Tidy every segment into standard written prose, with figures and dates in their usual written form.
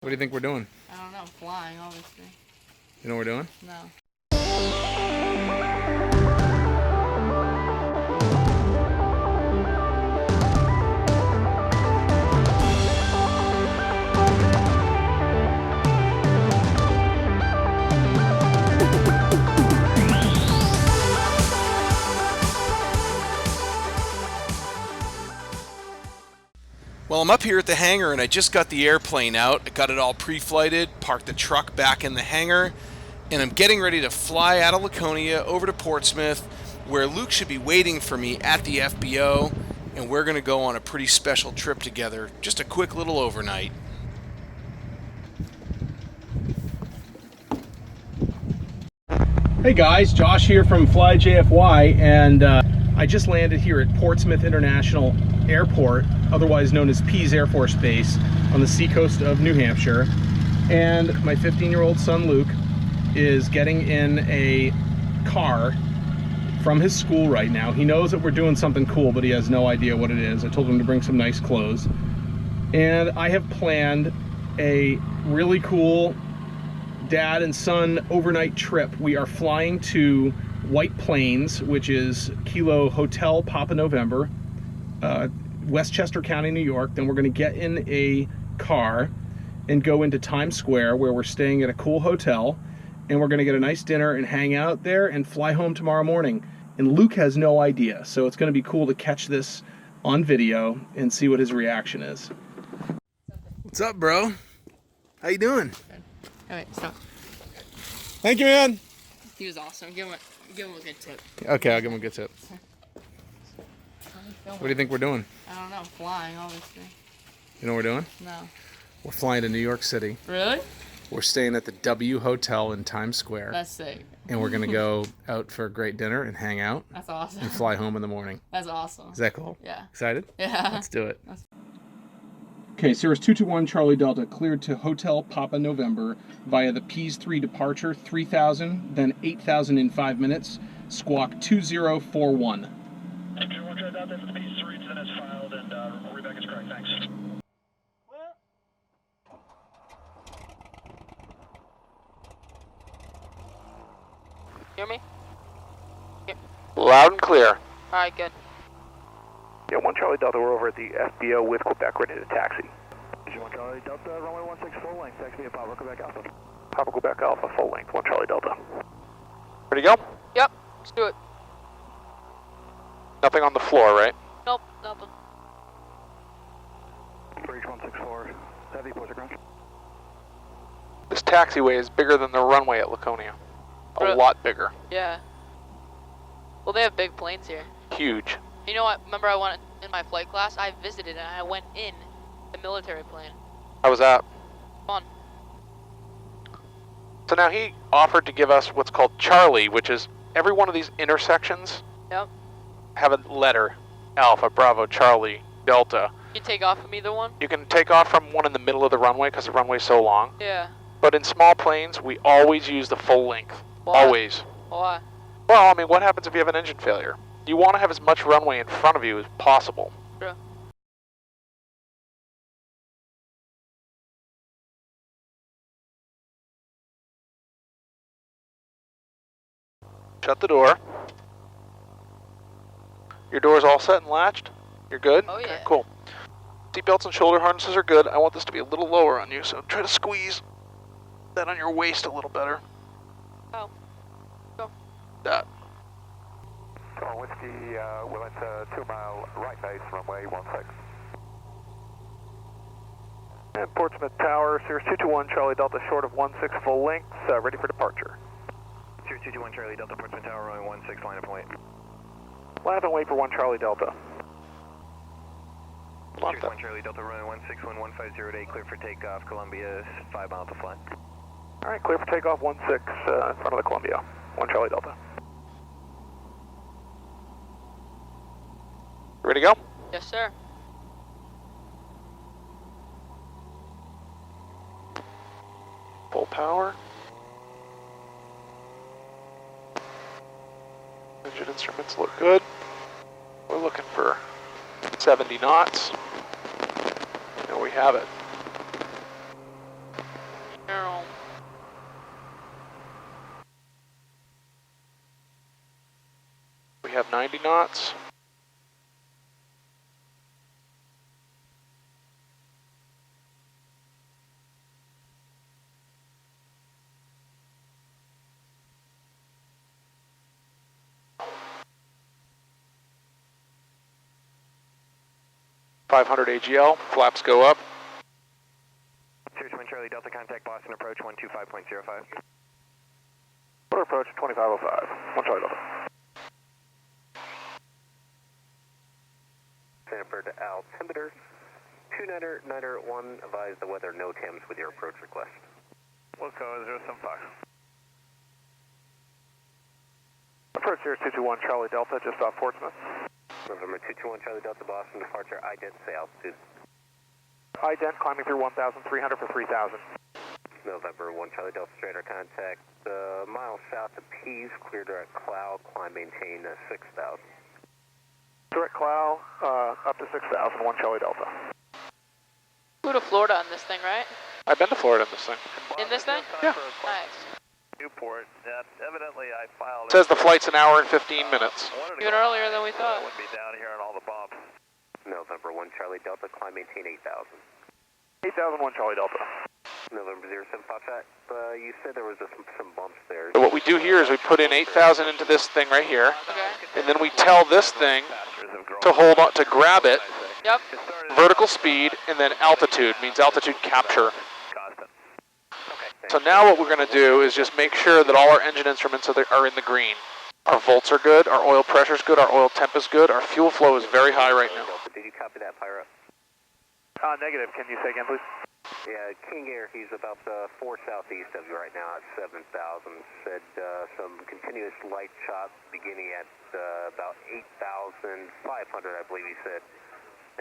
What do you think we're doing? I don't know, flying, obviously. You know what we're doing? No. Well, I'm up here at the hangar and I just got the airplane out. I got it all pre-flighted, parked the truck back in the hangar, and I'm getting ready to fly out of Laconia over to Portsmouth, where Luke should be waiting for me at the FBO, and we're going to go on a pretty special trip together. Just a quick little overnight. Hey guys, Josh here from Fly JFY, and I just landed here at Portsmouth International Airport, otherwise known as Pease Air Force Base, on the seacoast of New Hampshire. And my 15-year-old son Luke is getting in a car from his school right now. He knows that we're doing something cool, but he has no idea what it is. I told him to bring some nice clothes. And I have planned a really cool dad and son overnight trip. We are flying to White Plains, which is Kilo Hotel Papa November, Westchester County, New York. Then we're going to get in a car and go into Times Square, where we're staying at a cool hotel, and we're going to get a nice dinner and hang out there and fly home tomorrow morning. And Luke has no idea, so it's going to be cool to catch this on video and see what his reaction is. What's up, bro? How you doing? Alright, stop. Thank you, man. He was awesome. Give him a good tip. Okay, I'll give him a good tip. What do you think we're doing? I don't know, flying, obviously. You know what we're doing? No. We're flying to New York City. Really? We're staying at the W Hotel in Times Square. That's sick. And we're going to go out for a great dinner and hang out That's awesome. and fly home in the morning. That's awesome. Is that cool? Yeah. Excited? Yeah. Let's do it. Okay, Cirrus 221 Charlie Delta cleared to Hotel Papa November via the Pease 3 departure, 3,000, then 8,000 in 5 minutes, squawk 2041. Okay, we'll try that for the Pease 3, then it's filed, and readback is correct, thanks. Hear me? Loud and clear. Alright, good. Yeah, 1 Charlie Delta, we're over at the FBO with Quebec, ready to taxi. 1 Charlie Delta, runway 16 full length, taxi to Papa Quebec Alpha. Papa Quebec Alpha, full length, 1 Charlie Delta. Ready to go? Yep, let's do it. Nothing on the floor, right? Nope, nothing. Bridge 164, heavy, push ground. This taxiway is bigger than the runway at Laconia. A Really? lot bigger. Yeah. Well, they have big planes here. Huge. You know what? Remember I went in my flight class? I visited and I went in the military plane. How was that? Fun. So now he offered to give us what's called Charlie, which is every one of these intersections Yep. have a letter. Alpha, Bravo, Charlie, Delta. You take off from either one? You can take off from one in the middle of the runway because the runway's so long. Yeah. But in small planes, we always use the full length. Why? Always. Why? Well, I mean, what happens if you have an engine failure? You want to have as much runway in front of you as possible. True. Shut the door. Your door's all set and latched? You're good? Oh, Okay, yeah. cool. Seatbelts and shoulder harnesses are good. I want this to be a little lower on you, so try to squeeze that on your waist a little better. Oh. Go. That. Whiskey, Willis, 2 mile right base, runway 16. And Portsmouth Tower, Cirrus 221 Charlie Delta, short of 16 full length, ready for departure. Cirrus 221 Charlie Delta, Portsmouth Tower, runway 16, line up and wait. Line up and wait for 1 Charlie Delta. Cirrus 1 Charlie Delta, runway 161508, clear for takeoff, Columbia, 5 miles to fly. Alright, clear for takeoff, 16 in front of the Columbia, 1 Charlie Delta. Ready to go? Yes, sir. Full power. Engine instruments look good. We're looking for 70 knots. There we have it. We have 90 knots. AGL, flaps go up. Cirrus 1 Charlie Delta, contact Boston approach 125.05. Quarter approach 2505. 1 Charlie Delta. Sanford to altimeter 29901, advise the weather, no Thames with your approach request. Wilco 075. Approach Cirrus 221 Charlie Delta, just off Portsmouth. November 221 Charlie Delta, Boston, departure, ident, say altitude. Ident, climbing through 1,300 for 3,000. November 1 Charlie Delta, straight our contact, miles south of Pease, clear direct cloud, climb, maintain 6,000. Direct cloud, up to 6,000, 1 Charlie Delta. Flew to Florida on this thing, right? I've been to Florida in this thing. In this thing? Yeah. Nice. Newport, evidently I filed... It says the flight's an hour and 15 minutes. Even earlier than we thought. I wouldn't be down here on all the bumps. November 1 Charlie Delta, climb, maintain 8,000. 8,000, 1 Charlie Delta. November 07 Foxtrot, you said there was some bumps there. So what we do here is we put in 8,000 into this thing right here, Okay. and then we tell this thing to hold on, to grab it, Yep. vertical speed, and then altitude, means altitude capture. So now what we're going to do is just make sure that all our engine instruments are in the green. Our volts are good, our oil pressure is good, our oil temp is good, our fuel flow is very high right now. Did you copy that, Pyro? Negative. Can you say again, please? Yeah, King Air, he's about 4 southeast of you right now at 7,000. Said some continuous light shots beginning at about 8,500, I believe he said.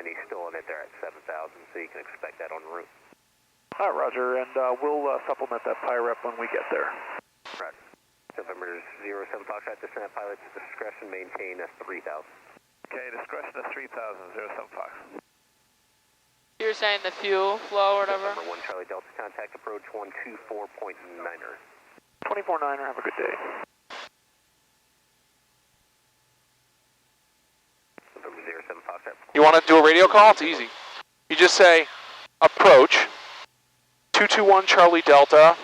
And he's still in it there at 7,000, so you can expect that en route. All right, Roger, and we'll supplement that PIREP when we get there. Right. November 07 Foxtrot, descent pilot's discretion, maintain 3,000. Okay, discretion of 3,000, 07 Fox. You're saying the fuel flow or whatever? November 1 Charlie Delta, contact approach 124.9er. 24.9er, have a good day. November 07 Foxtrot. You want to do a radio call? It's easy. You just say, approach, 221 Charlie Delta,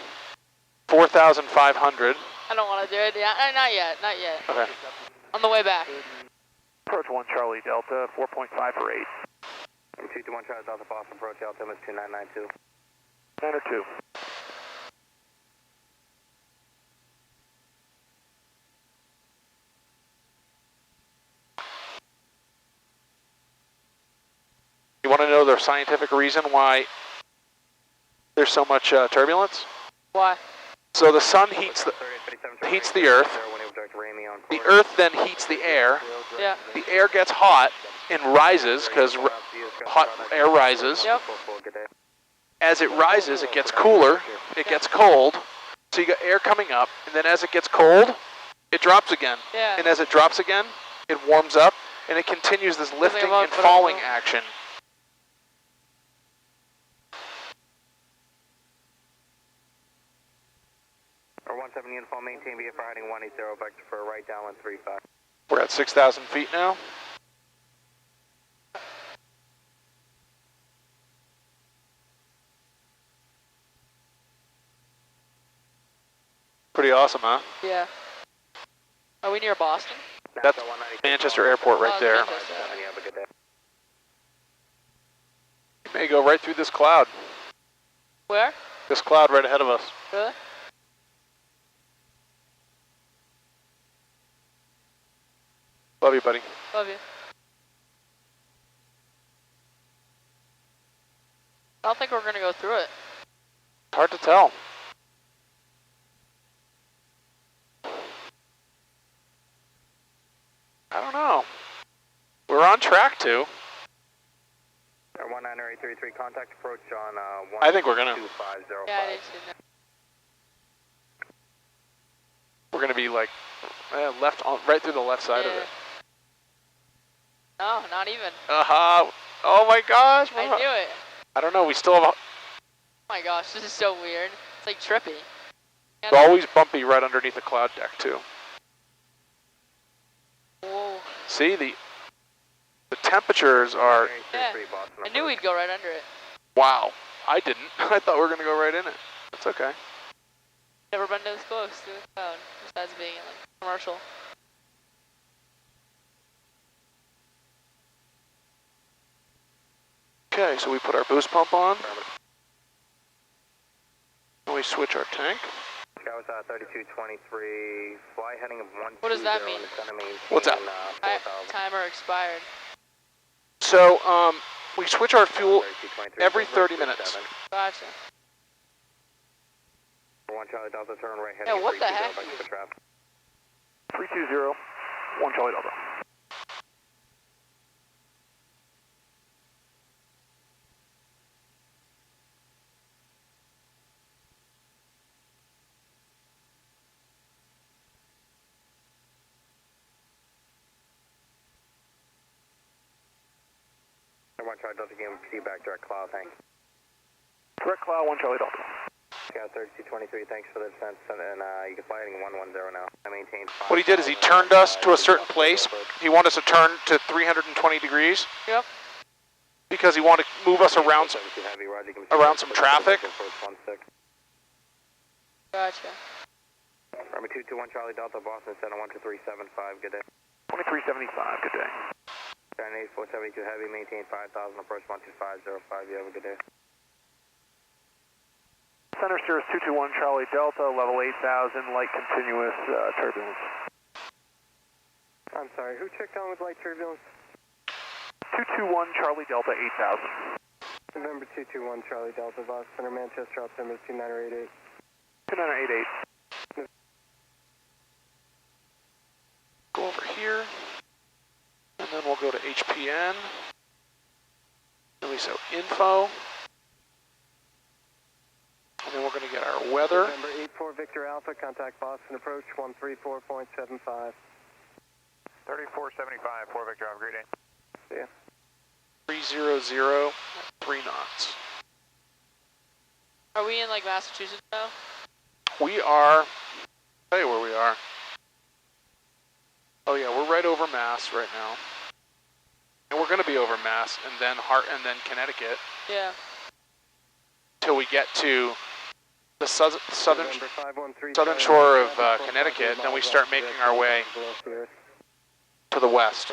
4,500. I don't want to do it. Yeah, not yet. Not yet. Okay. On the way back. Approach 1 Charlie Delta, 4.5 for 8. 221 Charlie Delta, Boston, approach altimeter 2992. 902. You want to know the scientific reason why there's so much turbulence? Why? So the sun heats the Earth. The Earth then heats the air. Yeah. The air gets hot and rises because hot air rises. Yep. As it rises, it gets cooler, it gets cold, so you got air coming up, and then as it gets cold, it drops again. Yeah. And as it drops again, it warms up, and it continues this lifting and falling action. Or 170 uniform, maintain VFR heading 180, vector for a right downwind 35. We're at 6,000 feet now. Pretty awesome, huh? Yeah. Are we near Boston? That's Manchester Airport right there. Manchester. Have a good day. You may go right through this cloud. Where? This cloud right ahead of us. Really? Love you, buddy. Love you. I don't think we're gonna go through it. It's hard to tell. I don't know. We're on track to. 19833, contact approach on I think we're gonna. 12505. Yeah, I didn't see that. We're gonna be like left on, right through the left side of it. No, not even. Oh my gosh. I knew it. I don't know. We still have. Oh my gosh, this is so weird. It's like trippy. It's always bumpy right underneath the cloud deck too. Whoa. See, the temperatures are, Yeah, I knew we'd go right under it. wow, I didn't. I thought we were going to go right in it. That's okay. Never been this close to a cloud, besides being in like commercial. Okay, so we put our boost pump on. And we switch our tank. Sky was 3223, fly heading of 120. What does that mean? What's that? Timer expired. So, we switch our fuel every 30 minutes. Gotcha. 1 Charlie Delta, turn right Yeah, heading. what the heck? 320, 1 Charlie Delta. One Charlie Delta, give feedback, direct cloud, thanks. Direct cloud, 1 Charlie Delta. Scout 3223, thanks for the descent, and you can fly heading 110 now. I maintain 5. What he did is he turned us to a certain place. He wanted us to turn to 320 degrees. Yep. Because he wanted to move us around some traffic. Gotcha. Army 221 Charlie Delta, Boston, Center 12375, good day. 2375, good day. Skyline 8472 Heavy, maintain 5000, approach 12505, you have a good day. Center Cirrus 221 Charlie Delta, level 8000, light continuous turbulence. I'm sorry, who checked on with light turbulence? 221 Charlie Delta, 8000. November 221 Charlie Delta, Boston Center, Manchester, altimeter 2988. 2988. Go over here. And then we'll go to HPN. Then we show info. And then we're going to get our weather. November 84 Victor Alpha, contact Boston approach 134.75. 3475, 4 Victor Alpha, great day. See ya. 300 at 3 knots. Are we in like Massachusetts now? We are, I'll tell you where we are. Oh yeah, we're right over Mass right now. And we're going to be over Mass and then then Connecticut. Yeah. Till we get to the southern shore of Connecticut, then we start making our way to the west.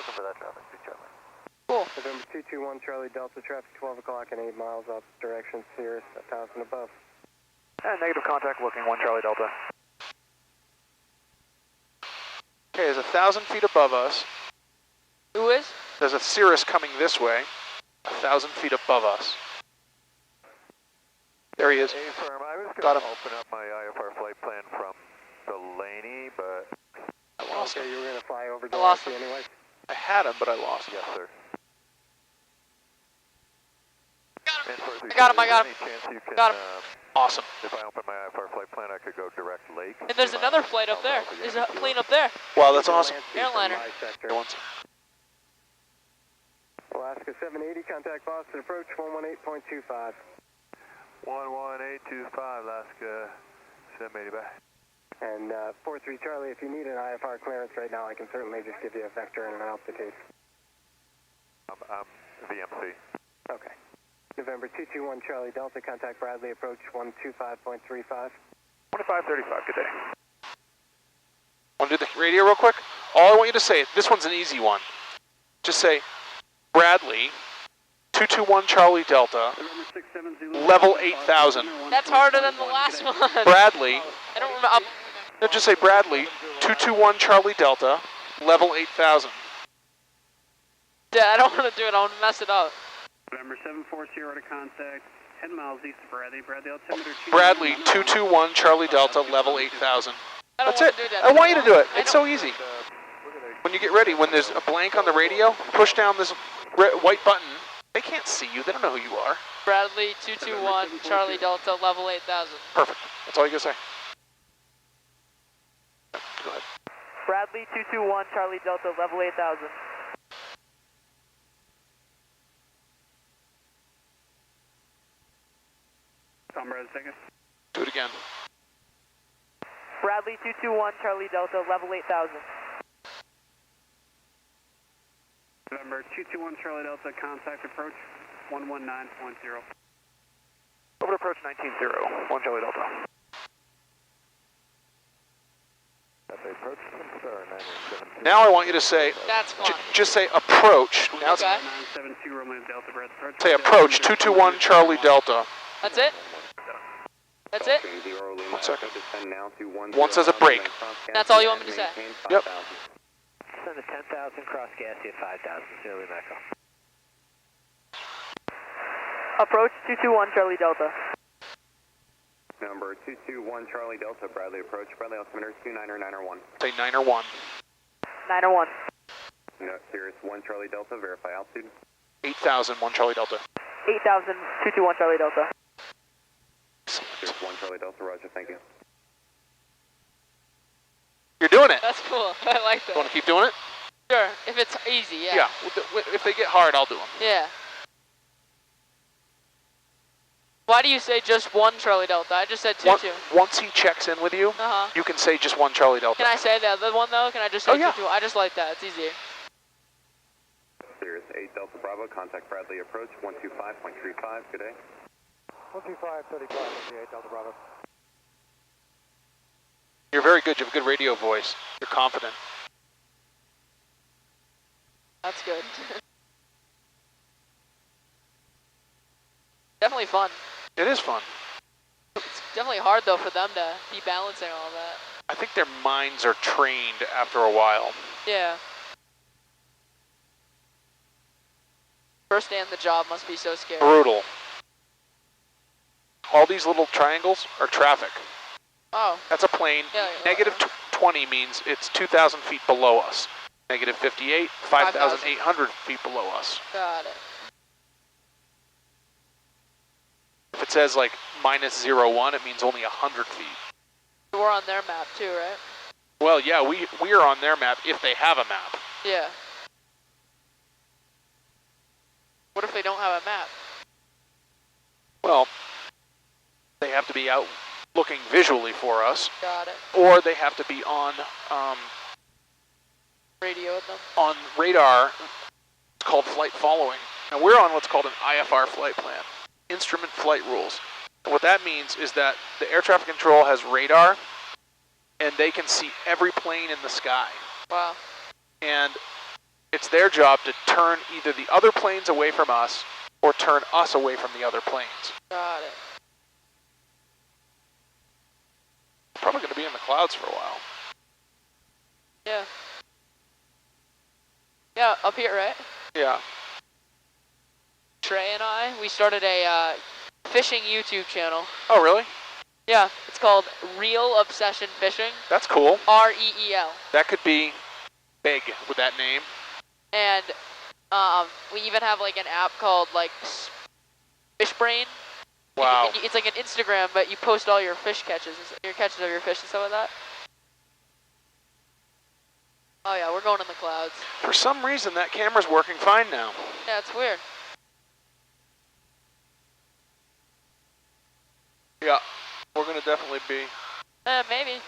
Cool. November 221 Charlie Delta, traffic 12 o'clock and 8 miles up, direction Cirrus, 1000 above. And negative contact looking, 1 Charlie Delta. Okay, there's 1,000 feet above us. Who is? There's a Cirrus coming this way, 1,000 feet above us. There he is. Hey, firm, I was Got going him. to open up my IFR flight plan from Delaney, but... I lost him. you were going to fly over I lost him. anyway? I had him, but I lost him. Yes, sir. I got him, I got him. Any chance you can, Got him. Awesome. if I open my IFR flight plan, I could go direct lake? And there's another flight up there. There's a plane up there. Wow, that's awesome. Airliner. Here, once. Alaska 780, contact Boston approach 118.25. 11825, Alaska 780 back. And 43 Charlie, if you need an IFR clearance right now, I can certainly just give you a vector and an altitude. I'm VMC. Okay. November 221 Charlie Delta, contact Bradley approach 125.35. 2535, good day. Want to do the radio real quick? All I want you to say, this one's an easy one. Just say, Bradley, 221 Charlie Delta, level 8000. That's harder than the last one. Bradley, I don't remember. no, just say Bradley, 221 Charlie Delta, level 8000. Yeah, I don't want to do it. I want to mess it up. November 740 to contact 10 miles east of Bradley. Bradley altimeter 2. Bradley, 221 Charlie Delta, level 8000. I don't That's want it. to do that. I want you to do it. I It's don't- so easy. When you get ready, when there's a blank on the radio, push down this white button. They can't see you. They don't know who you are. Bradley 221 Charlie Delta level 8000. Perfect. That's all you gotta say. Go ahead. Bradley 221 Charlie Delta level 8000. Tom Bradley, second. Do it again. Bradley 221 Charlie Delta level 8000. November 221 Charlie Delta, contact approach 119.0. Over to approach 19-0, 1 Charlie Delta. Now I want you to say, That's fine. just say approach. Now Okay. 972 Romeo Delta, Brad. say approach 221 Charlie Delta. That's it? That's it? 1 second. One says a break. That's all you want me to say? Yep. Send a 10,000 cross gas at 5,000, Zero Echo. Approach 221 Charlie Delta. Number 221 Charlie Delta, Bradley approach, Bradley altimeter 29 or 9 or 1. Say 9 or 1. 901. No, Cirrus 1 Charlie Delta, verify altitude. 8,000 1 Charlie Delta. 8,000 221 Charlie Delta. Cirrus 1 Charlie Delta, roger, thank you. You're doing it. That's cool. I like that. Want to keep doing it? Sure, if it's easy, yeah. Yeah. If they get hard, I'll do them. Yeah. Why do you say just 1 Charlie Delta? I just said 2-2. Once he checks in with you, Uh-huh. you can say just 1 Charlie Delta. Can I say the other one, though? Can I just say Oh, yeah. 2-2? I just like that. It's easier. Cirrus 8 Delta Bravo, contact Bradley approach 125.35, good day. 125.35, 8 Delta Bravo. You're very good. You have a good radio voice. You're confident. That's good. Definitely fun. It is fun. It's definitely hard, though, for them to be balancing all that. I think their minds are trained after a while. Yeah. First day on the job must be so scary. Brutal. All these little triangles are traffic. Oh. That's a plane. Yeah, Negative 20 means it's 2,000 feet below us. Negative 58, 5,800 feet below us. Got it. If it says like minus 01, it means only 100 feet. We're on their map, too, right? Well, yeah, we are on their map if they have a map. Yeah. What if they don't have a map? Well, they have to be out looking visually for us, Got it. or they have to be on Radio with them. on radar. It's called flight following. Now we're on what's called an IFR flight plan, instrument flight rules. And what that means is that the air traffic control has radar, and they can see every plane in the sky. Wow. And it's their job to turn either the other planes away from us or turn us away from the other planes. Got it. Probably going to be in the clouds for a while. Yeah. Yeah, up here, right? Yeah. Trey and I, we started a fishing YouTube channel. Oh, really? Yeah, it's called Real Obsession Fishing. That's cool. REEL. That could be big with that name. And we even have like an app called like Fish Brain. Wow. It's like an Instagram, but you post all your fish catches, your catches of your fish and stuff like that. Oh yeah, we're going in the clouds. For some reason, that camera's working fine now. Yeah, it's weird. Yeah, we're going to definitely be. Maybe.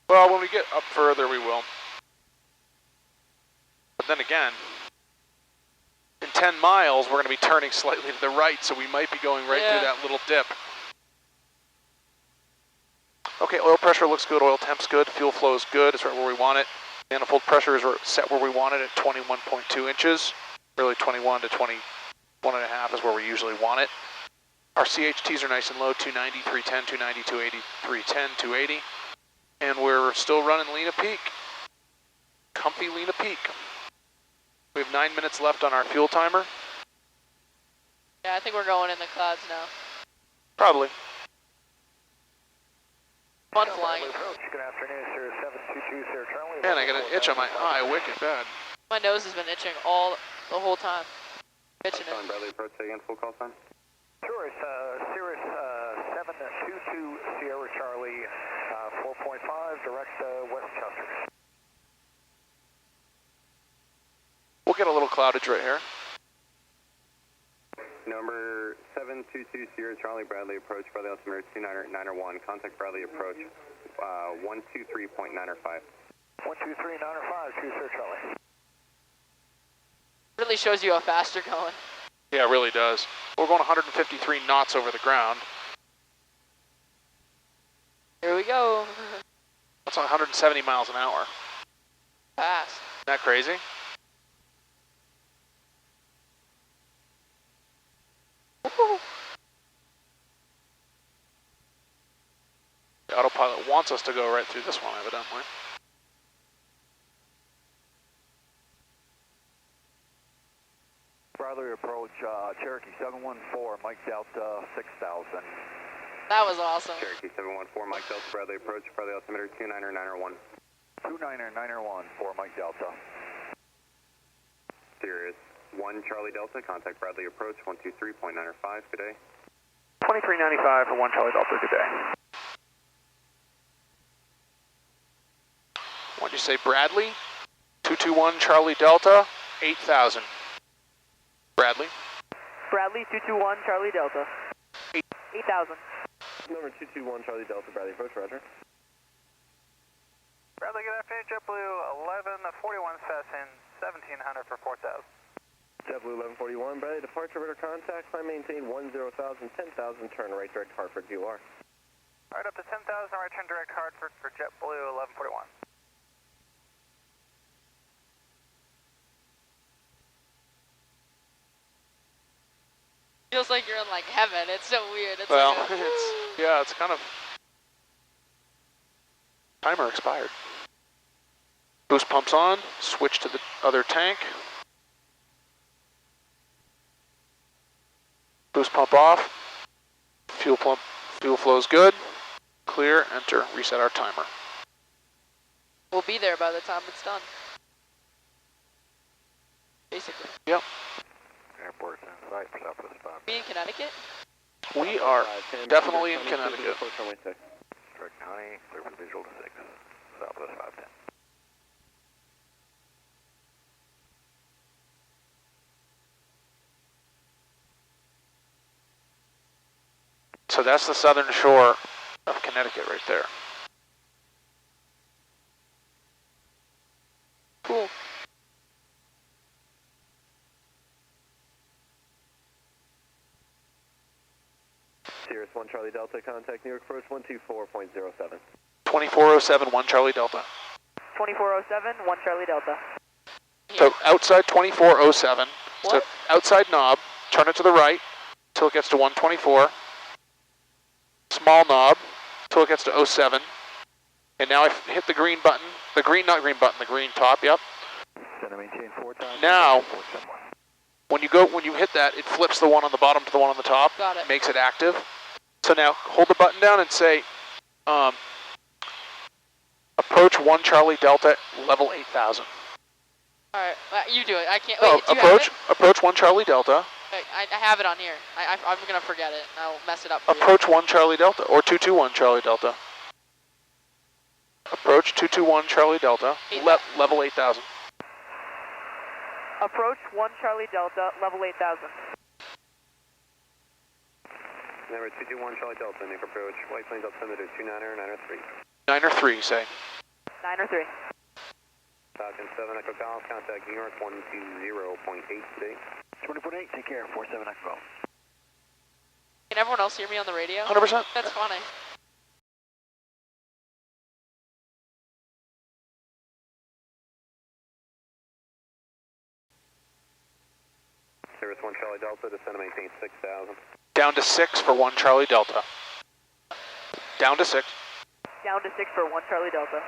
Well, when we get up further, we will. But then again, in 10 miles, we're going to be turning slightly to the right, so we might be going right through that little dip. Okay, oil pressure looks good, oil temp's good, fuel flow is good, it's right where we want it. Manifold pressure is set where we want it at 21.2 inches. Really 21 to 21.5 is where we usually want it. Our CHTs are nice and low, 290, 310, 290, 280, 310, 280. And we're still running Lena Peak. Comfy Lena Peak. We have 9 minutes left on our fuel timer. Yeah, I think we're going in the clouds now. Probably. Fun flying. Good afternoon, Cirrus 722, Sierra Charlie. Man, I got an itch on my eye, wicked bad. My nose has been itching the whole time. Itching it. Bradley approach again, full call sign. Cirrus 722, Sierra Charlie, 4.5, direct Westchester. We'll get a little cloudage right here. Number 722 Sierra Charlie, Bradley approach, Bradley altimeter 291, contact Bradley approach 123.905. 123.905, Sierra Charlie. Really shows you how fast you're going. Yeah, it really does. We're going 153 knots over the ground. Here we go. That's 170 miles an hour. Fast. Isn't that crazy? The autopilot wants us to go right through this one, evidently. Bradley approach, Cherokee 714, Mike Delta 6000. That was awesome. Cherokee 714, Mike Delta, Bradley approach, Bradley altimeter 29901. 29901 for Mike Delta. Cirrus 1 Charlie Delta, contact Bradley approach 123.905, good day. 2395 for 1 Charlie Delta, good day. What'd you say, Bradley? 221 Charlie Delta, 8,000. Bradley? Bradley 221 Charlie Delta. 8,000. Number 221 Charlie Delta, Bradley approach, roger. Bradley, good afternoon, JetBlue 1141 Cessna 1700 for 4,000. JetBlue 1141, Bradley departure radar contact, climb maintain 10,000, 10,000, turn right direct Hartford, you are. Right up to 10,000, right turn direct Hartford for JetBlue 1141. Feels like you're in like heaven. It's so weird. It's Well, like it's kind of... Timer expired. Boost pumps on, switch to the other tank. Boost pump off. Fuel flow's good. Clear, enter, reset our timer. we'll be there by the time it's done. Basically. Yep. Airport inside for Southwest 5. Be in Connecticut? We are definitely in Connecticut. Direct County, service visual to 6, Southwest 510. So that's the southern shore of Connecticut right there. Cool. Cirrus 1 Charlie Delta, contact New York approach 124.07. 2407, 1 Charlie Delta. 2407 1 Charlie Delta. So outside 2407, so outside knob, turn it to the right till it gets to 124. Small knob till it gets to 07. And now I hit the green button, the green top, yep. Now, when you hit that, it flips the one on the bottom to the one on the top. Got it. Makes it active. So now hold the button down and say, approach 1 Charlie Delta, level 8,000. All right, you do it. I can't. No, Wait, do you have it? approach 1 Charlie Delta. Wait, I have it on here. I'm gonna forget it. I'll mess it up. For Approach 1 Charlie Delta, or 221 Charlie Delta. Approach 221 Charlie Delta, level 8,000. Approach 1 Charlie Delta, level 8,000. Number 221 Charlie Delta, New York approach, White Plains altimeter 29er, 903. 903, say. 9 or 3. Falcon 7 Echo Golf, contact New York 120.8 today. 20.8, take care, 47 Echo. Can everyone else hear me on the radio? 100%. That's funny. Cirrus 1 Charlie Delta, descend to maintain 6,000. Down to 6 for 1 Charlie Delta. Down to 6. Down to 6 for 1 Charlie Delta.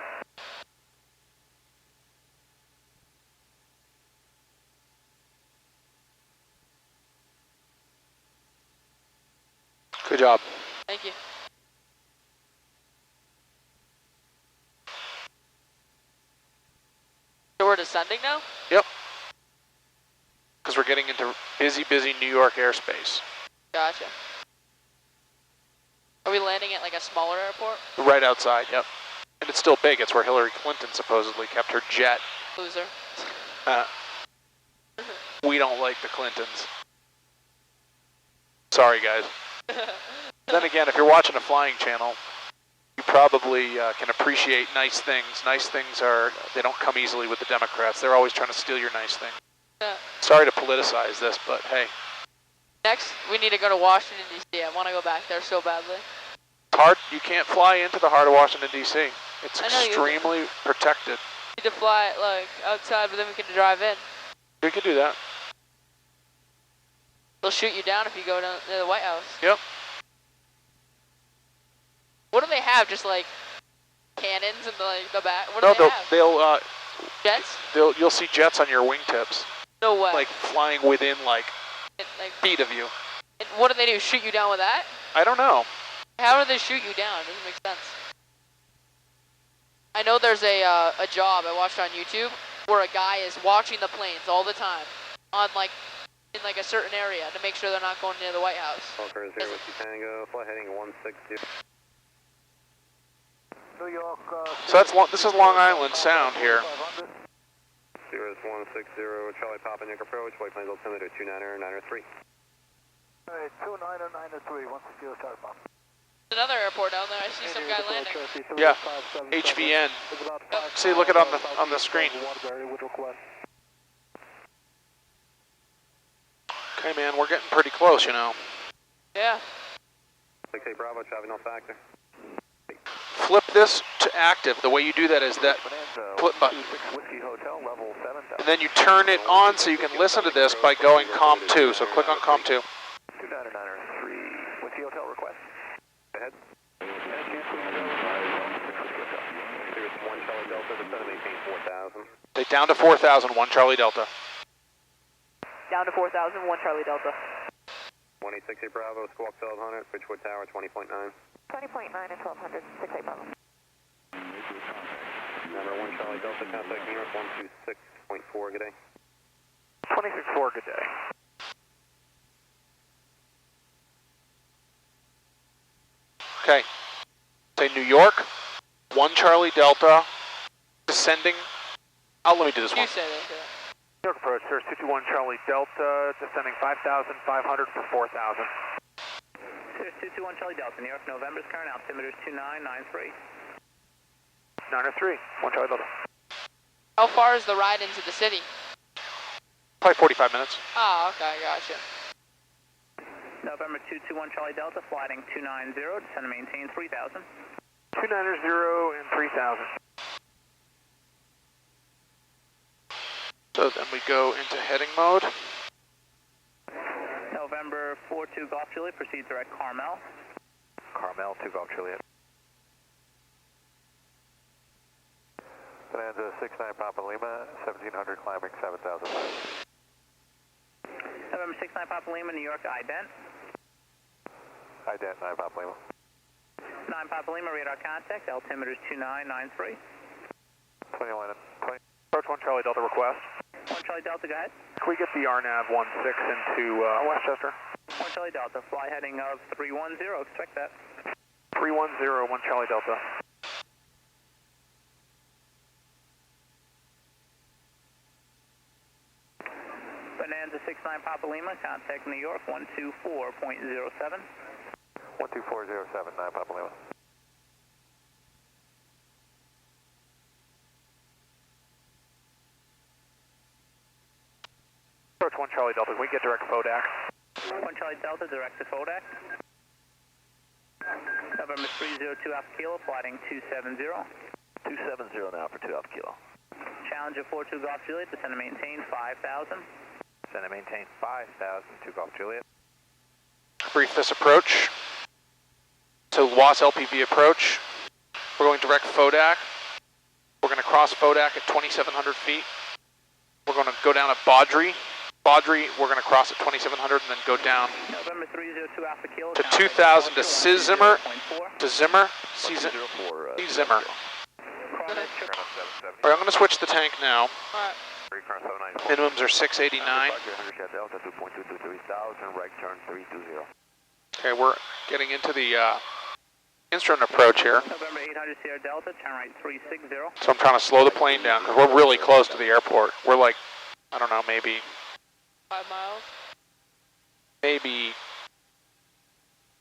Good job. Thank you. So we're descending now? Yep. Because we're getting into busy New York airspace. Gotcha. Are we landing at like a smaller airport? Right outside, yep. And it's still big. It's where Hillary Clinton supposedly kept her jet. Loser. We don't like the Clintons. Sorry, guys. Then again, if you're watching a flying channel, you probably can appreciate nice things. Nice things they don't come easily with the Democrats. They're always trying to steal your nice thing. Sorry to politicize this, but hey. Next, we need to go to Washington, D.C. I want to go back there so badly. It's hard. You can't fly into the heart of Washington, D.C. It's I know you- extremely protected. We need to fly, like, outside, but then we can drive in. We could do that. They'll shoot you down if you go down to the White House. Yep. What do they have? Just, like, cannons in the back? What do they have? they'll Jets? you'll see jets on your wingtips, No way. like flying within like feet of you. And what do they do? Shoot you down with that? I don't know. How do they shoot you down? It doesn't make sense. I know there's a job I watched on YouTube where a guy is watching the planes all the time on in a certain area to make sure they're not going near the White House. Walker 0 Whiskey Tango, flight heading 160. New York. So this is Long Island Sound here. Cirrus 160, Charlie Papa, Nick approach, white plains altimeter 2993. Alright, 2993, 160 Charlie Papa. Another airport down there. I see some guy landing. Yeah, HPN. See, look at it on the screen. Okay, man, we're getting pretty close, you know. Yeah. Okay, Bravo, traffic no factor. Flip this to active. The way you do that is that flip button. And then you turn it on so you can listen to this by going COM 2. So click on COM 2. 2993, Whiskey Hotel request. Go ahead. Cirrus 1 Charlie Delta, descend maintain 4,000. Say down to 4,000, 1 Charlie Delta. Down to 4,000, 1 Charlie Delta. 1868 Bravo, squawk 1200, Bridgewood Tower 20.9. 20.9 and 1200, 68 Bravo. Number 1 Charlie Delta, contact New York 126.4, good day. 264, good day. Okay. Say New York, 1 Charlie Delta, descending. Let me do this You one. say that. Yeah. New York approach, Cirrus 221 Charlie Delta, descending 5,500 for 4,000. Cirrus 221 Charlie Delta, New York, November's current altimeter is 2993. 903, 1 Charlie Delta. How far is the ride into the city? Probably 45 minutes. Oh, okay, gotcha. November 221 Charlie Delta, flighting 290, descend and maintain 3,000. 290 and 3,000. So then we go into heading mode. November 42 Golf Juliet, proceed direct Carmel. Carmel, 2 Golf Juliet. Bonanza 69 Papa Lima, 1700 climbing 7,000 miles. November 69 Papa Lima, New York, ident. Ident 9 Papa Lima. 9 Papa Lima, radar contact, altimeter is 2993. 21 and 20. Approach 1 Charlie Delta request. 1 Charlie Delta, go ahead. Can we get the RNAV 16 into Westchester? 1 Charlie Delta, fly heading of 310, expect that. 310, 1 Charlie Delta. Bonanza 69 Papa Lima, contact New York 124.07. 12407, 9 Papa Lima. Approach 1 Charlie Delta, can we get direct FODAC? 1 Charlie Delta, direct to Kodak. November 302 Alpha Kilo, flighting 270. 270 now for 2 Alpha Kilo. Challenger 42 Golf Juliet, descend and maintain 5,000. Descend and maintain 5,000, 2 Golf Juliet. Brief this approach. To WAS LPV approach. We're going direct FODAC. We're going to cross FODAC at 2,700 feet. We're going to go down at Baudry. Baudry, we're going to cross at 2,700 and then go down November 302 Alpha Kilo. to 2,000 to Zimmer. To Zimmer. Zimmer. Cross All right, I'm going to switch the tank now. Alright. Minimums are 689. Okay, we're getting into the instrument approach here. November 800 Sierra Delta, turn right 360. So I'm trying to slow the plane down because we're really close to the airport. We're like, I don't know, maybe 5 miles.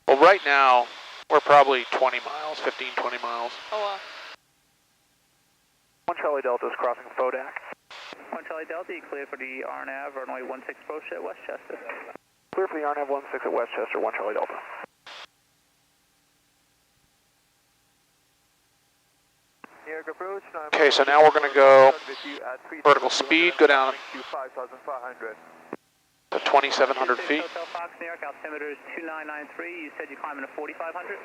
Well, right now, we're probably 20 miles, 15, 20 miles. Oh, 1 Charlie Delta is crossing FODAC. 1 Charlie Delta, you clear for the RNAV, runway 16 approach at Westchester. Clear for the RNAV 16 at Westchester, 1 Charlie Delta. Okay, so now we're going to go vertical speed, go down to 2,700 feet. Hotel Fox, New York, altimeter is 2993. You said you're climbing to 4,500.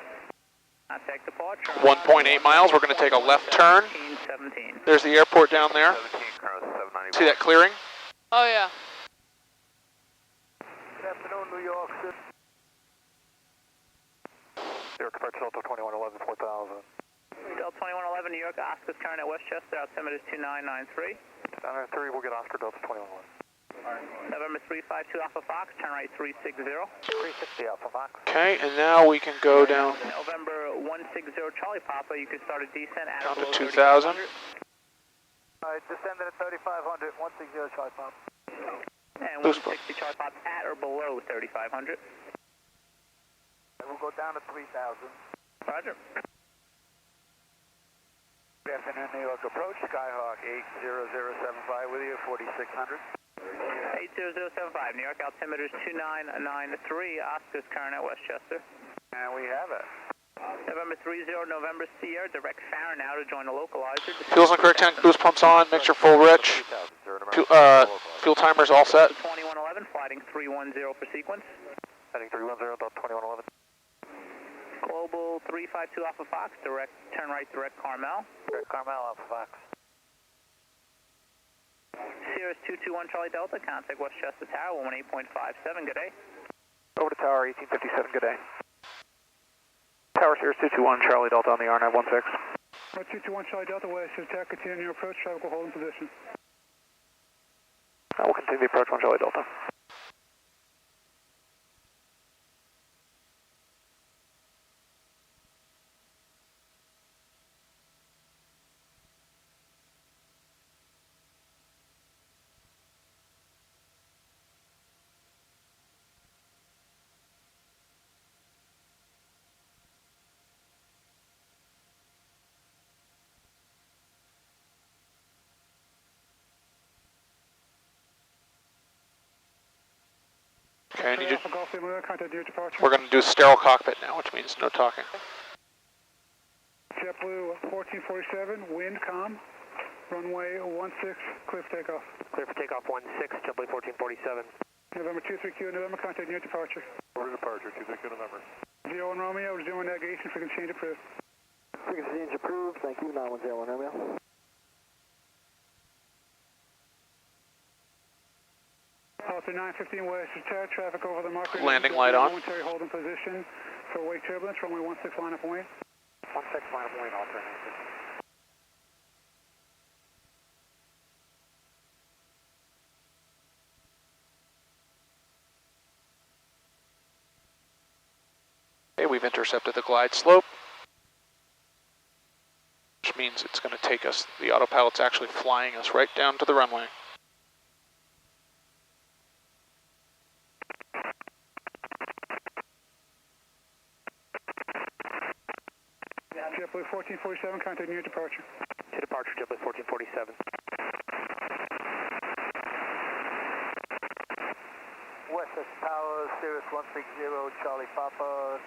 Contact departure. 1.8 miles, we're going to take a left turn. 17. There's the airport down there. See that clearing? Oh yeah. Good afternoon, New York City. New York departure Delta 2111, 4,000. Delta 2111, New York, Oscar's current at Westchester, altimeter is 2993. 993, we'll get Oscar Delta 2111. November 352 Alpha Fox, turn right 360. 360 Alpha Fox. Okay, and now we can go down November 160 Charlie Papa, you can start a descent at down to below 2,000. 3,500. Alright, descending at 3,500, 160 Charlie Papa. And 160 Charlie Papa at or below 3,500. We'll go down to 3,000. Roger. Good afternoon, New York approach, Skyhawk 80075 with you, 4,600. 80075, New York, altimeter is 2993, Oscar's current at Westchester. And we have it. November 30, November Sierra, direct Farron now to join the localizer. Fuel's on correct tank, boost pumps on, mixture full rich. Fuel timer's all set. 2111, flighting 310 for sequence. Heading 310, 2111. Global 352 Alpha Fox, direct, turn right, direct Carmel. Direct Carmel, Alpha Fox. Cirrus 221 Charlie Delta, contact Westchester Tower, 18.57, good day. Over to Tower 1857, good day. Tower Cirrus 221 Charlie Delta on the RNAV 16. 221 Charlie Delta, Westchester Tower, continue your approach, traffic will hold in position. We'll continue the approach 1 Charlie Delta. Okay, I need you. Golf Lima, contact your departure. We're going to do sterile cockpit now, which means no talking. JetBlue 1447, wind calm, runway 16, clear for takeoff. Clear for takeoff 16, JetBlue 1447. November 23Q, November, contact your departure. Order departure, 23Q November. 01 Romeo, resuming navigation, frequency change approved. Frequency change approved, thank you, 9101 Romeo. Alpha 915 West Tower, traffic over the marker. Landing light on. Momentary hold in position for wake turbulence, runway 16, line up and wait. 16, line up and wait, alternating. Okay, we've intercepted the glide slope, which means it's going to take us, the autopilot's actually flying us right down to the runway. JetBlue 1447, contact your departure. To departure, JetBlue 1447. Westchester Tower, Cirrus 160, Charlie Papa,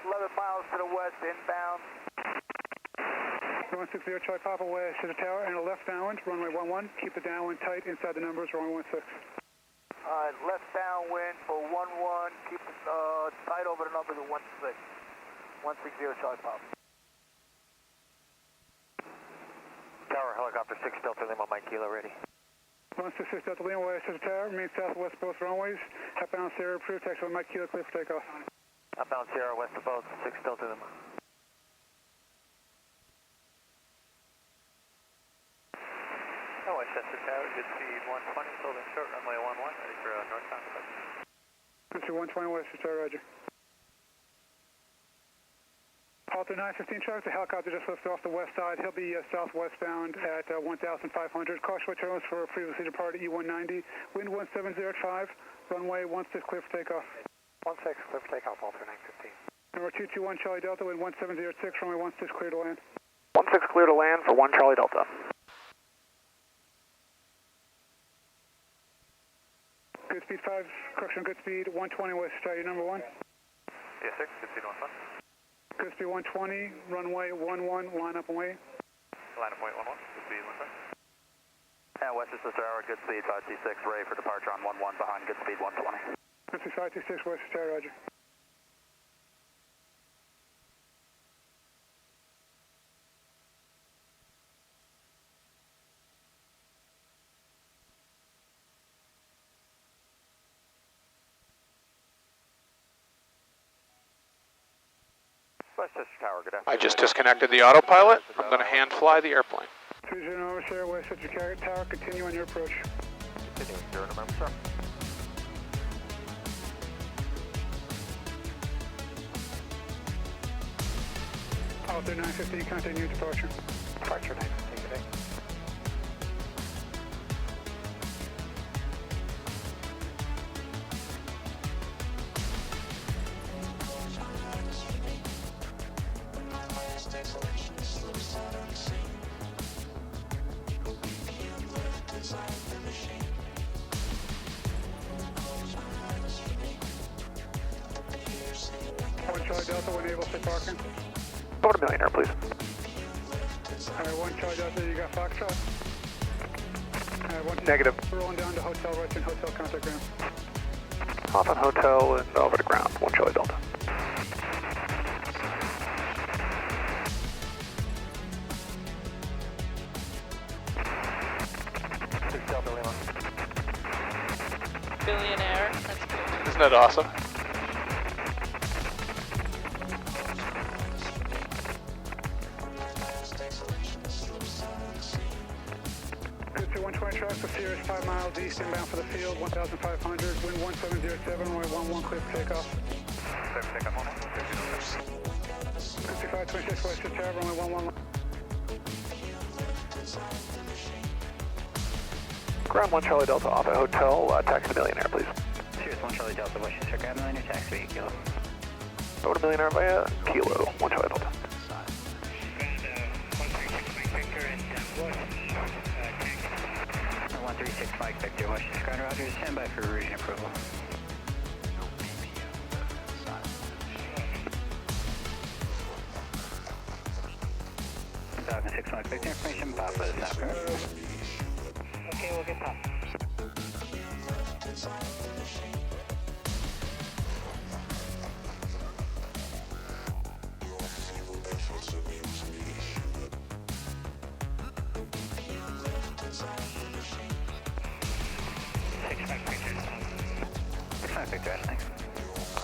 11 miles to the west, inbound. 160 Charlie Papa, Westchester Tower, and a left downwind, runway 11, keep the downwind tight inside the numbers, runway 16. Alright, left downwind for 11, keep it tight over the numbers of 16. 160 Charlie Papa. Tower, helicopter 6 Delta Lima, Mike Kilo ready. 166 Delta Lima, Westchester Tower, remain southwest both runways. Outbound Sierra approved, taxi with Mike Kilo, clear for takeoff. Outbound Sierra, west of both, 6 Delta Lima. Westchester Tower, good speed 120, holding short runway 11, ready for north contact. Good speed 120 Westchester Tower, roger. Alpha 915 traffic, the helicopter just lifted off the west side. He'll be southwest bound at 1,500. Caution turbulence for previously departed E190. Wind 1705, runway 16 clear for takeoff. 16 clear for takeoff, Alpha 915. Number 221 Charlie Delta, wind 1706, runway 16 clear to land. 16 clear to land for 1 Charlie Delta. speed 5, correction, good speed 120 West, your number 1. Yes, sir. Good speed 11. Good speed 120, runway 11, line up and wait. Line up, wait 11. Good speed 15. And Westchester Tower, good speed 526, ready for departure on 11 behind good speed 120. Good speed 526 Westchester, roger. Westchester Tower, good afternoon. I just disconnected the autopilot. I'm going to hand fly the airplane. 30 over, Sierra Westchester Tower, continue on your approach. Continuing, 0 November, sir. Alpha 915, continue departure. Departure 915, good day. Charlie Delta, when able to parking. Over to Millionaire, please. Alright, 1 Charlie Delta, you got Foxtrot? Alright, 1 Negative. Rolling down to hotel, right in hotel contact ground. Off on hotel and over to ground, 1 Charlie Delta. Billionaire. That's cool. Isn't that awesome? Good to 120 tracks for Cirrus 5 miles east, inbound for the field, 1,500, wind 1707, runway 11, clear for takeoff. Clear for takeoff, 11. 5526 West Tower, runway 11. Ground 1 Charlie Delta off at hotel, taxi to Millionaire, please. Cirrus 1 Charlie Delta, Westchester, grab Millionaire taxi vehicle. Over to Millionaire via Kilo, 1 Charlie Delta. 136 Mike Victor, Westchester, ground roger, stand by for routing approval. Falcon 6 Mike Victor, information, Papa is not correct. Okay, we'll get Papa.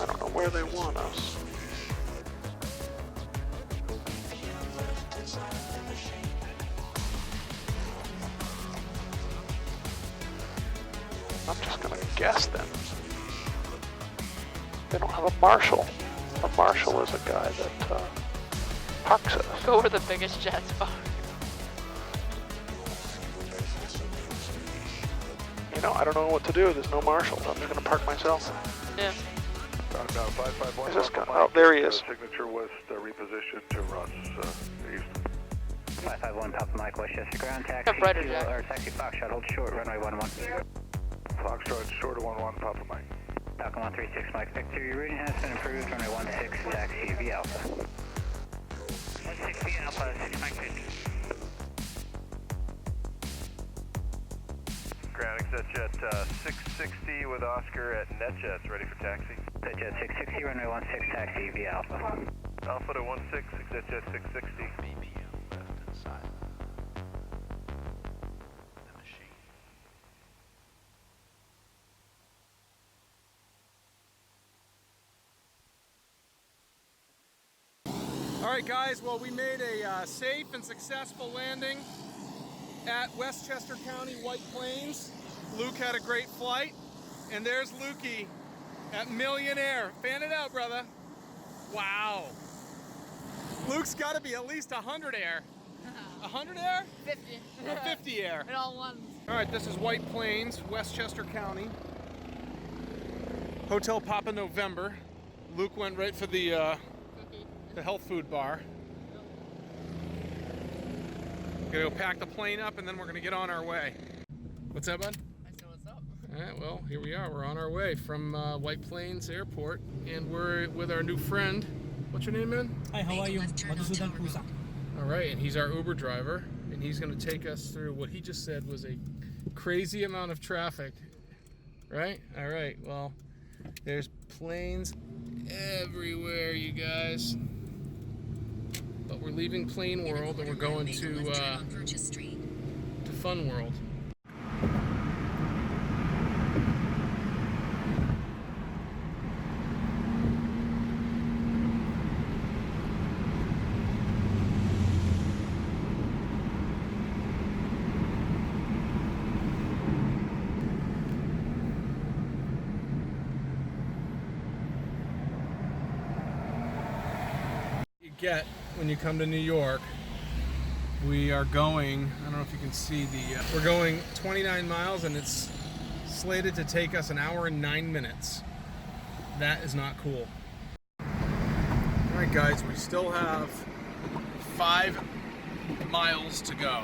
I don't know where they want us. I'm just gonna guess them. They don't have a marshal. A marshal is a guy that parks us. Go where the biggest jets are. You know, I don't know what to do. There's no marshal. I'm just gonna park myself. Yeah. Is this guy? Oh, there he is. Signature West repositioned to Russ east. 551 Papa Mike, Westchester, ground taxi. Come brighter, Jack. Or taxi Foxtrot, hold short, runway 11. Foxtrot short of 11 Papa Mike. Falcon 136 Mike Victor, your routing has been approved, runway 16, taxi V Alpha. 16 V Alpha, 6 Mike Victor. Ground ExitJet 660 with Oscar at NetJets, ready for taxi. ExitJet 660, runway 16, taxi V Alpha. Alpha to 16, ExitJet 660. BPM left and silent. The machine. All right, guys. Well, we made a safe and successful landing at Westchester County, White Plains. Luke had a great flight, and there's Lukey at Millionaire. Fan it out, brother. Wow. Luke's got to be at least 100 air. 100 air? 50. Or 50 air. In all ones. All right, this is White Plains, Westchester County. Hotel Papa November. Luke went right for the health food bar. Gonna go pack the plane up and then we're gonna get on our way. What's that, bud? I said, what's up? Alright, well, here we are. We're on our way from White Plains Airport, and we're with our new friend. What's your name, man? Hi, how are you? Madhusudan Pusa. Alright, and he's our Uber driver, and he's going to take us through what he just said was a crazy amount of traffic. Right? Alright, well, there's planes everywhere, you guys. But we're leaving Plane World, and we're going to Fun World. Get when you come to New York. We are going, I don't know if you can see we're going 29 miles and it's slated to take us 1 hour and 9 minutes. That is not cool. Alright guys, we still have 5 miles to go.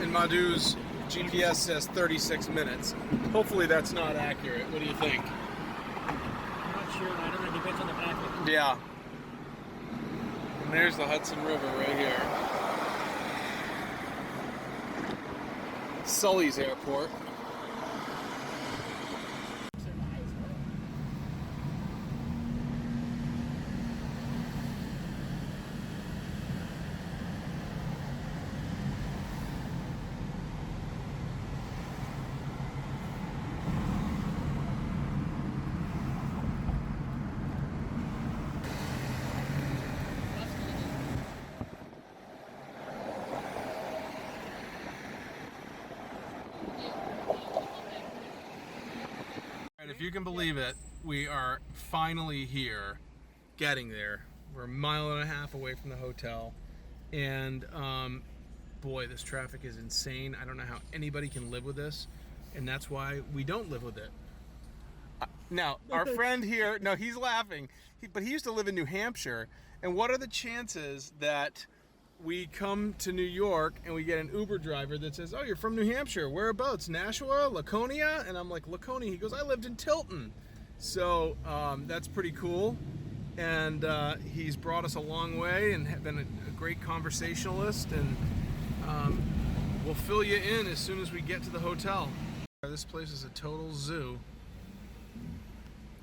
And Madhu's GPS says 36 minutes. Hopefully that's not accurate. What do you think? Sure, I don't know, depends on the traffic. Yeah. And there's the Hudson River right here. Sully's Airport. If you can believe it, we are finally here, getting there. We're 1.5 miles away from the hotel, and boy, this traffic is insane. I don't know how anybody can live with this, and that's why we don't live with it. Now, our friend here, no, he's laughing, but he used to live in New Hampshire, and what are the chances that we come to New York and we get an Uber driver that says, oh, you're from New Hampshire, whereabouts? Nashua, Laconia? And I'm like, Laconia? He goes, I lived in Tilton. So that's pretty cool. And he's brought us a long way and been a great conversationalist, and we'll fill you in as soon as we get to the hotel. This place is a total zoo.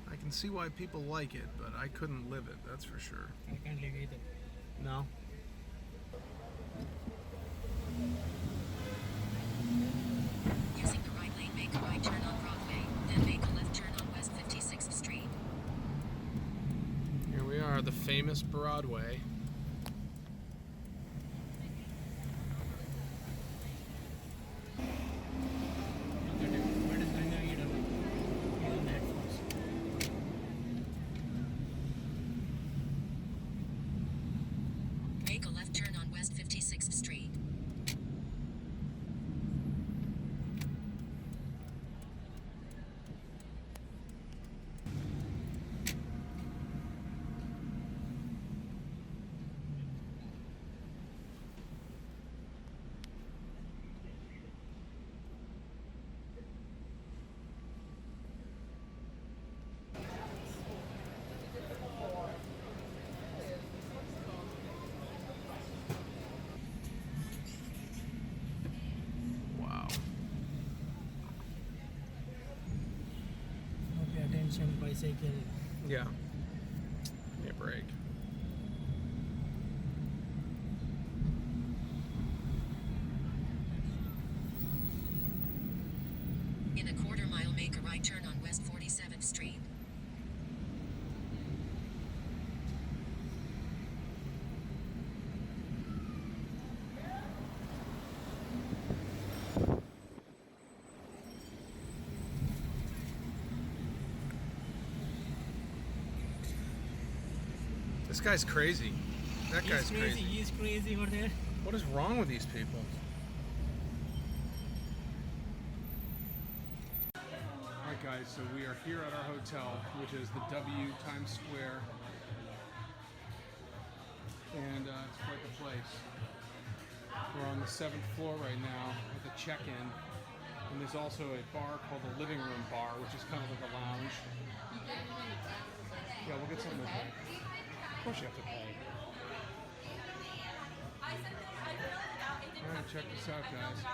I can see why people like it, but I couldn't live it, that's for sure. I can't live either. No? Using the right lane, make a right turn on Broadway, then make a left turn on West 56th Street. Here we are, the famous Broadway. Make a left turn on West 56th Street. Wow. Okay, attention, bicycle. Yeah. Give me a break. In a quarter mile, make a right turn on West 47th Street. This guy's crazy. That guy's crazy. He's crazy over there. What is wrong with these people? Alright guys, so we are here at our hotel, which is the W Times Square. And it's quite the place. We're on the 7th floor right now at the check-in. And there's also a bar called the Living Room Bar, which is kind of like a lounge. Yeah, we'll get something to pay. Of course you have to pay. Alright, check this out, guys.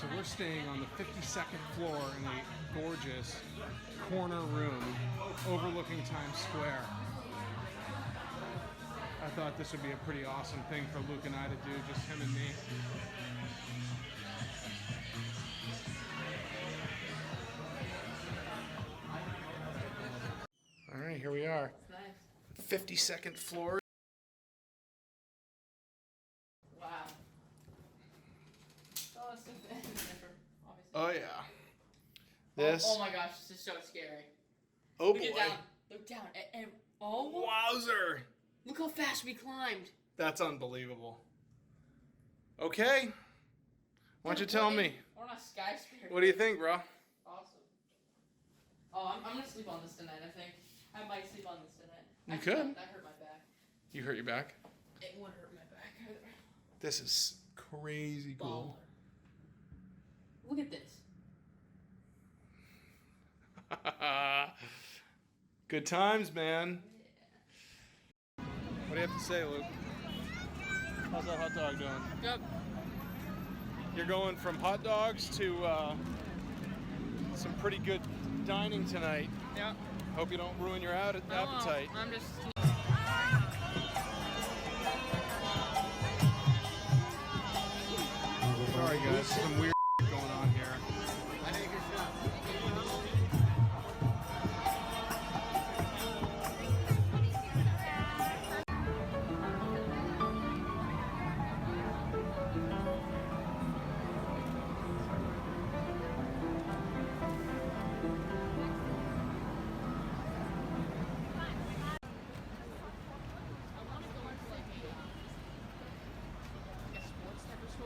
So we're staying on the 52nd floor in a gorgeous corner room overlooking Times Square. I thought this would be a pretty awesome thing for Luke and I to do, just him and me. All right, here we are. Nice. 52nd floor. Wow. Oh yeah. This. Oh my gosh, this is so scary. Oh Look boy. down. Look down. Oh. Wowzer. Look how fast we climbed. That's unbelievable. Okay. Why don't you tell me? We're on a skyscraper. What do you think, bro? Awesome. Oh, I'm gonna sleep on this tonight, I think. I might sleep on this tonight. You could. That hurt my back. You hurt your back? It wouldn't hurt my back either. This is crazy cool. Baller. Look at this. Good times, man. Yeah. What do you have to say, Luke? How's that hot dog doing? Yep. You're going from hot dogs to some pretty good dining tonight. Yeah. Hope you don't ruin your appetite. I'm just... Sorry guys, some weird going on here. I think it's not.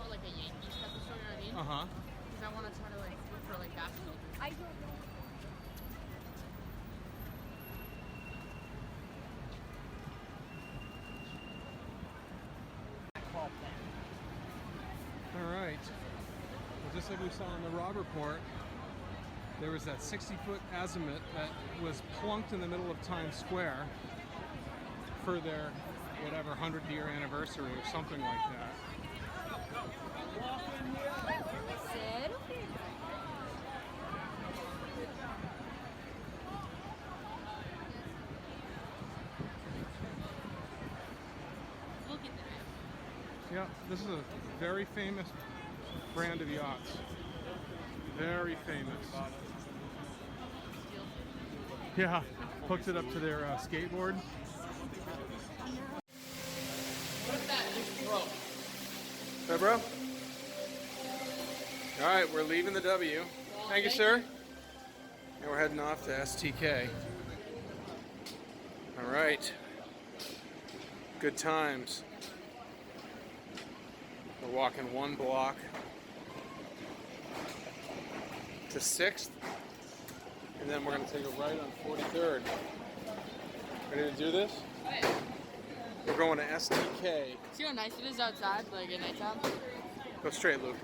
Like a Yankees type of store, you know what I mean? Uh-huh. Because I want to try to like look for like basketball. I don't know. All right. Well, just like we saw in the rob report, there was that 60-foot azimuth that was plunked in the middle of Times Square for their whatever 100-year anniversary or something like that. Sid? Look at that. Yeah, this is a very famous brand of yachts. Very famous. Yeah, hooked it up to their skateboard. What's that? Just broke. Hey, bro. All right, we're leaving the W. Thank you, sir. And we're heading off to STK. All right. Good times. We're walking one block to 6th, and then we're going to take a right on 43rd. Ready to do this? We're going to STK. See how nice it is outside, like at nighttime? Go straight, Luke.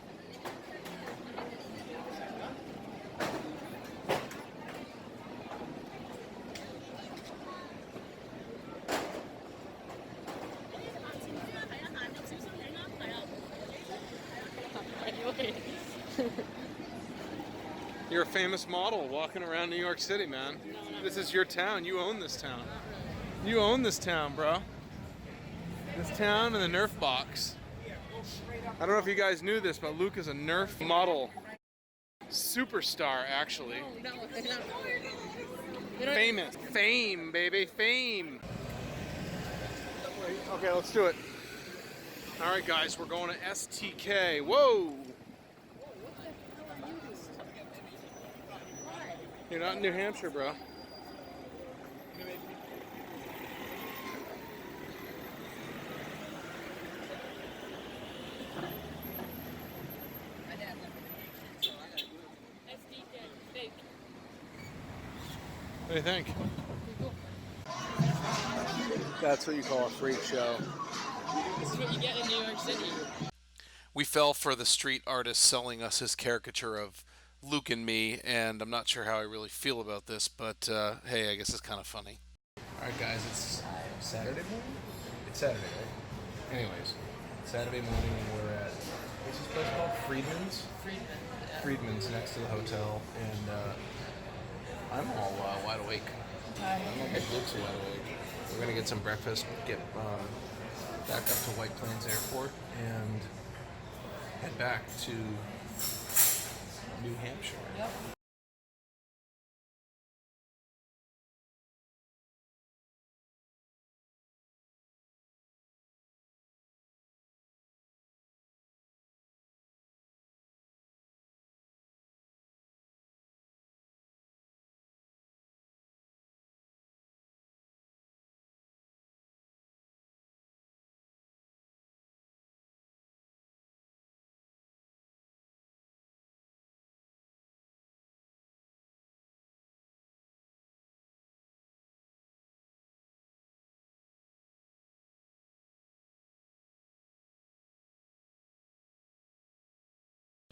You're a famous model walking around New York City, man. This is your town. You own this town. You own this town, bro. This town and the Nerf box. I don't know if you guys knew this, but Luke is a Nerf model. Superstar, actually. Famous. Fame, baby. Fame. Okay, let's do it. All right, guys, we're going to STK. Whoa! You're not in New Hampshire, bro. What do you think? That's what you call a freak show. This is what you get in New York City. We fell for the street artist selling us his caricature of Luke and me, and I'm not sure how I really feel about this, but hey, I guess it's kind of funny. Alright guys, it's Saturday morning? It's Saturday, right? Anyways, Saturday morning and we're at, what's this place called? Friedman's? Friedman's next to the hotel, and I'm all wide awake. I don't think Luke's wide awake. We're gonna get some breakfast, get back up to White Plains Airport, and head back to New Hampshire. Yep.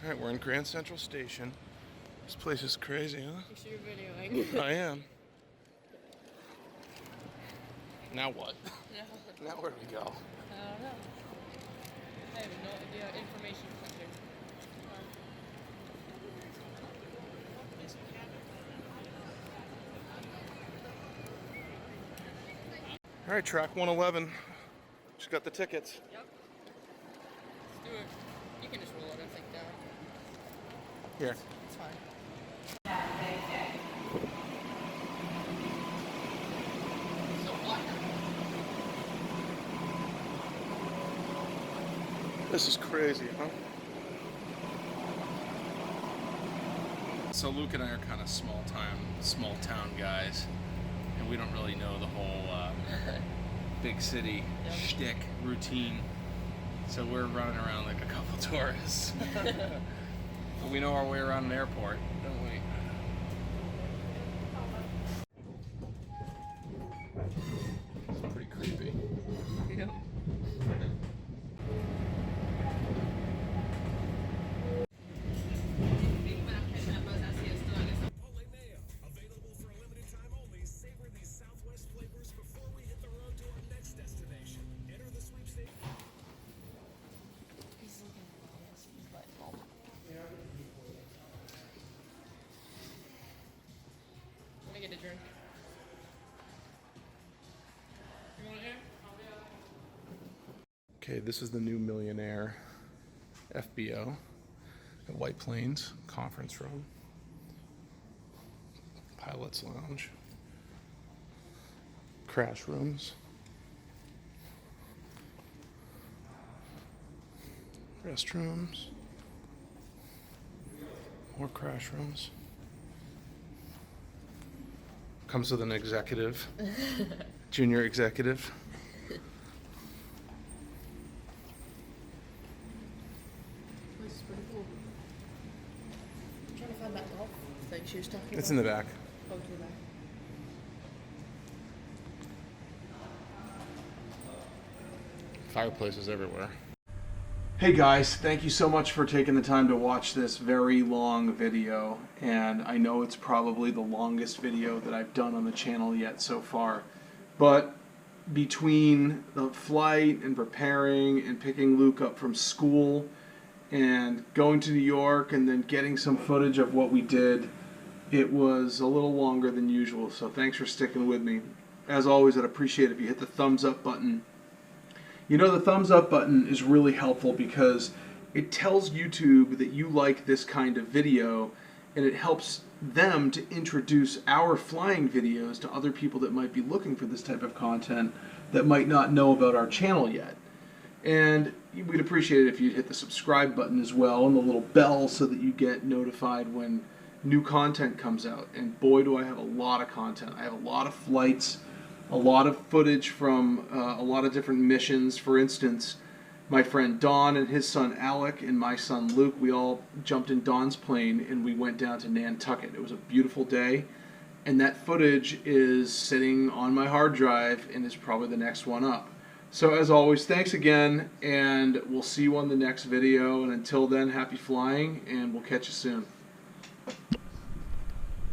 Alright, we're in Grand Central Station. This place is crazy, huh? You sure you're videoing? I am. Now what? No. Now where do we go? I don't know. I have no idea. Information center. Alright, track 111. Just got the tickets. Yep. Let's do it. You can just roll everything down. Here. It's fine. This is crazy, huh? So Luke and I are kind of small town guys, and we don't really know the whole big city shtick routine. So we're running around like a couple tourists. But we know our way around an airport, don't we? It's pretty creepy. Yep. Let me get a drink. You want air? Okay, this is the new Millionaire FBO at White Plains conference room, pilot's lounge, crash rooms, restrooms, more crash rooms. Comes with an executive, junior executive. This is pretty cool. I'm trying to find that golf thing she was talking about. It's in the back. Oh, it's in the back. Fireplaces everywhere. Hey guys, thank you so much for taking the time to watch this very long video, and I know it's probably the longest video that I've done on the channel yet so far, but between the flight and preparing and picking Luke up from school and going to New York and then getting some footage of what we did, it was a little longer than usual, so thanks for sticking with me. As always, I'd appreciate it if you hit the thumbs up button. You know, the thumbs up button is really helpful because it tells YouTube that you like this kind of video, and it helps them to introduce our flying videos to other people that might be looking for this type of content that might not know about our channel yet. And we'd appreciate it if you'd hit the subscribe button as well and the little bell so that you get notified when new content comes out. And boy, do I have a lot of content. I have a lot of flights, a lot of footage from a lot of different missions. For instance, my friend Don and his son Alec and my son Luke, we all jumped in Don's plane and we went down to Nantucket. It was a beautiful day, and that footage is sitting on my hard drive and is probably the next one up. So as always, thanks again, and we'll see you on the next video, and until then, happy flying, and we'll catch you soon.